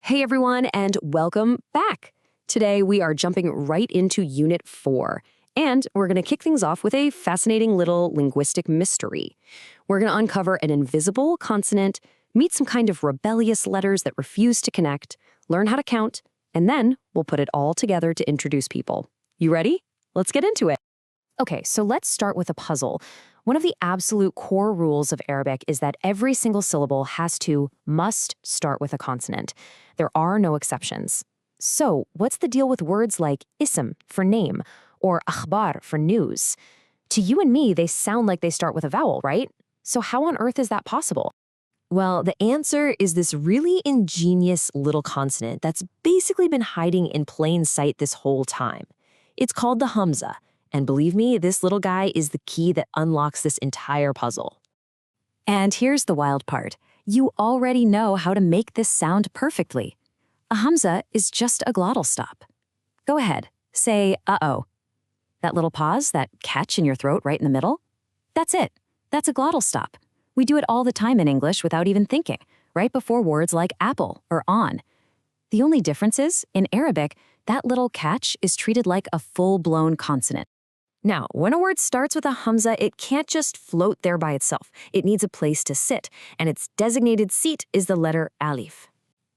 Hey everyone, and welcome back. Today we are jumping right into Unit 4, and we're going to kick things off with a fascinating little linguistic mystery. We're going to uncover an invisible consonant, meet some kind of rebellious letters that refuse to connect, learn how to count, and then we'll put it all together to introduce people. You ready? Let's get into it. Okay, so let's start with a puzzle. One of the absolute core rules of Arabic is that every single syllable must start with a consonant. There are no exceptions. So, what's the deal with words like ism for name or akhbar for news? To you and me, they sound like they start with a vowel, right? So how on earth is that possible? Well, the answer is this really ingenious little consonant that's basically been hiding in plain sight this whole time. It's called the hamza, and believe me, this little guy is the key that unlocks this entire puzzle. And here's the wild part. You already know how to make this sound perfectly. A hamza is just a glottal stop. Go ahead, say uh-oh. That little pause, that catch in your throat right in the middle? That's it. That's a glottal stop. We do it all the time in English without even thinking, right before words like apple or on. The only difference is, in Arabic, that little catch is treated like a full-blown consonant. Now, when a word starts with a hamza, it can't just float there by itself. It needs a place to sit, and its designated seat is the letter alif.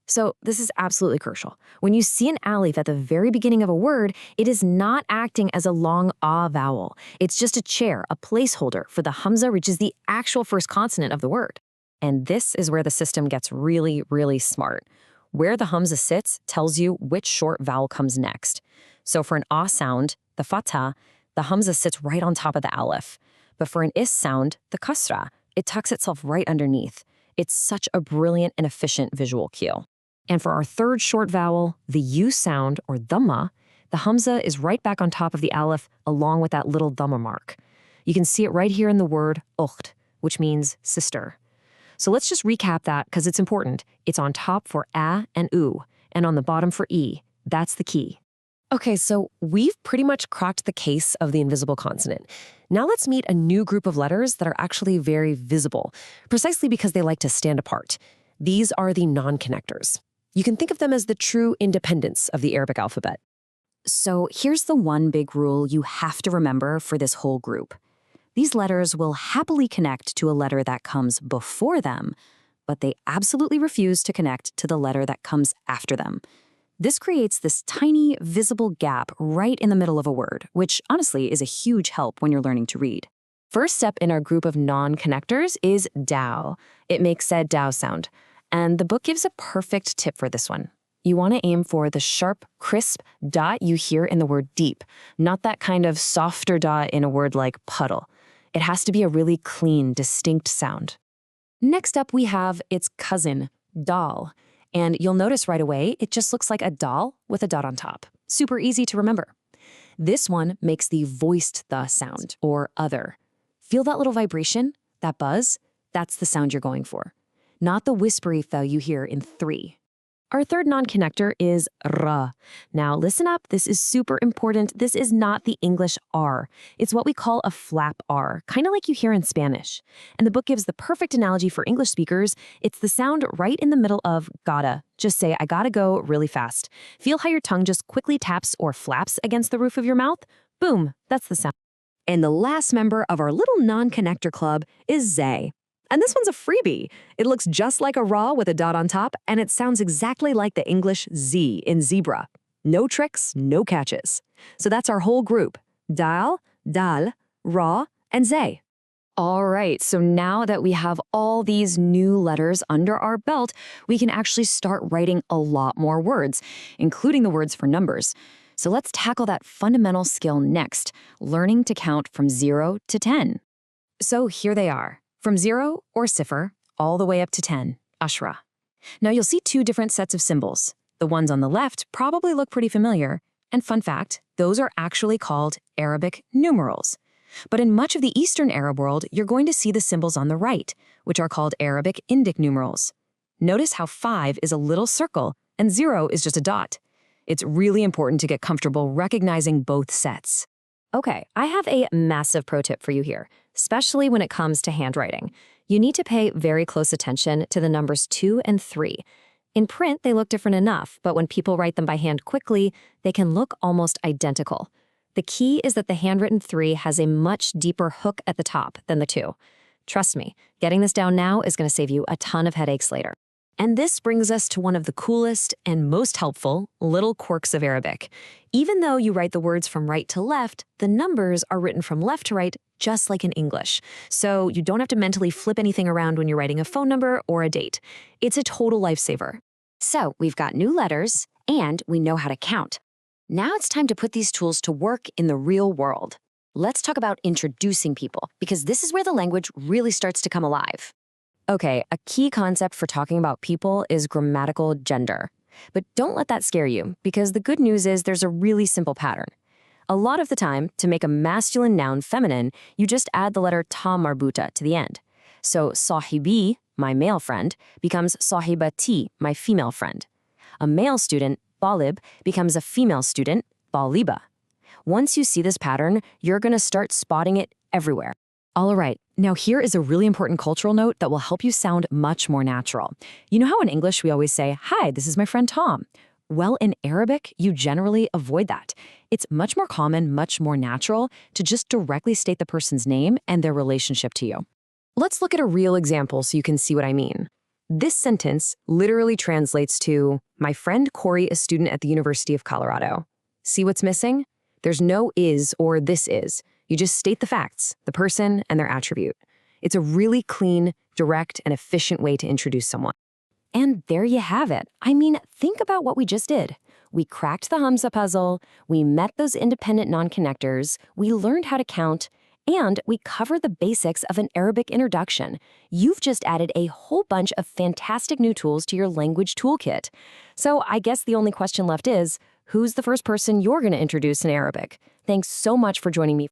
So this is absolutely crucial. When you see an alif at the very beginning of a word, it is not acting as a long ah vowel. It's just a chair, a placeholder for the hamza, which is the actual first consonant of the word. And this is where the system gets really, really smart. Where the hamza sits tells you which short vowel comes next. So for an ah sound, the fatha, the hamza sits right on top of the alif. But for an is sound, the kasra, it tucks itself right underneath. It's such a brilliant and efficient visual cue. And for our third short vowel, the U sound, or dhamma, the hamza is right back on top of the alif along with that little dhamma mark. You can see it right here in the word ukht, which means sister. So let's just recap that because it's important. It's on top for a and u, and on the bottom for e. That's the key. Okay, so we've pretty much cracked the case of the invisible consonant. Now let's meet a new group of letters that are actually very visible, precisely because they like to stand apart. These are the non-connectors. You can think of them as the true independents of the Arabic alphabet. So here's the one big rule you have to remember for this whole group. These letters will happily connect to a letter that comes before them, but they absolutely refuse to connect to the letter that comes after them. This creates this tiny, visible gap right in the middle of a word, which honestly is a huge help when you're learning to read. First step in our group of non-connectors is Daal. It makes said Dow sound. And the book gives a perfect tip for this one. You want to aim for the sharp, crisp dot you hear in the word deep, not that kind of softer dot in a word like puddle. It has to be a really clean, distinct sound. Next up, we have its cousin, Daal. And you'll notice right away, it just looks like a doll with a dot on top. Super easy to remember. This one makes the voiced the sound, or other. Feel that little vibration, that buzz? That's the sound you're going for. Not the whispery th you hear in 3. Our third non-connector is ra. Now listen up, this is super important. This is not the English R. It's what we call a flap R, kind of like you hear in Spanish. And the book gives the perfect analogy for English speakers. It's the sound right in the middle of gotta. Just say, I gotta go really fast. Feel how your tongue just quickly taps or flaps against the roof of your mouth? Boom, that's the sound. And the last member of our little non-connector club is Zaay. And this one's a freebie. It looks just like a ra with a dot on top, and it sounds exactly like the English Z in zebra. No tricks, no catches. So that's our whole group. Daal, Dhaal, Ra, and Zaay. All right, so now that we have all these new letters under our belt, we can actually start writing a lot more words, including the words for numbers. So let's tackle that fundamental skill next, learning to count from 0 to 10. So here they are. From 0, or sifr, all the way up to 10, ashra. Now you'll see two different sets of symbols. The ones on the left probably look pretty familiar, and fun fact, those are actually called Arabic numerals. But in much of the Eastern Arab world, you're going to see the symbols on the right, which are called Arabic Indic numerals. Notice how 5 is a little circle, and 0 is just a dot. It's really important to get comfortable recognizing both sets. Okay, I have a massive pro tip for you here, especially when it comes to handwriting. You need to pay very close attention to the numbers 2 and 3. In print, they look different enough, but when people write them by hand quickly, they can look almost identical. The key is that the handwritten 3 has a much deeper hook at the top than the 2. Trust me, getting this down now is going to save you a ton of headaches later. And this brings us to one of the coolest and most helpful little quirks of Arabic. Even though you write the words from right to left, the numbers are written from left to right, just like in English. So you don't have to mentally flip anything around when you're writing a phone number or a date. It's a total lifesaver. So we've got new letters, and we know how to count. Now it's time to put these tools to work in the real world. Let's talk about introducing people, because this is where the language really starts to come alive. Okay, a key concept for talking about people is grammatical gender. But don't let that scare you, because the good news is there's a really simple pattern. A lot of the time, to make a masculine noun feminine, you just add the letter ta marbuta to the end. So sahibi, my male friend, becomes sahibati, my female friend. A male student, talib, becomes a female student, taliba. Once you see this pattern, you're going to start spotting it everywhere. All right, now here is a really important cultural note that will help you sound much more natural. You know how in English we always say, "Hi, this is my friend Tom." Well, in Arabic, you generally avoid that. It's much more common, much more natural to just directly state the person's name and their relationship to you. Let's look at a real example so you can see what I mean. This sentence literally translates to, "My friend Corey is a student at the University of Colorado." See what's missing? There's no is or this is. You just state the facts, the person, and their attribute. It's a really clean, direct, and efficient way to introduce someone. And there you have it. I mean, think about what we just did. We cracked the Hamza puzzle, we met those independent non-connectors, we learned how to count, and we covered the basics of an Arabic introduction. You've just added a whole bunch of fantastic new tools to your language toolkit. So I guess the only question left is, who's the first person you're going to introduce in Arabic? Thanks so much for joining me.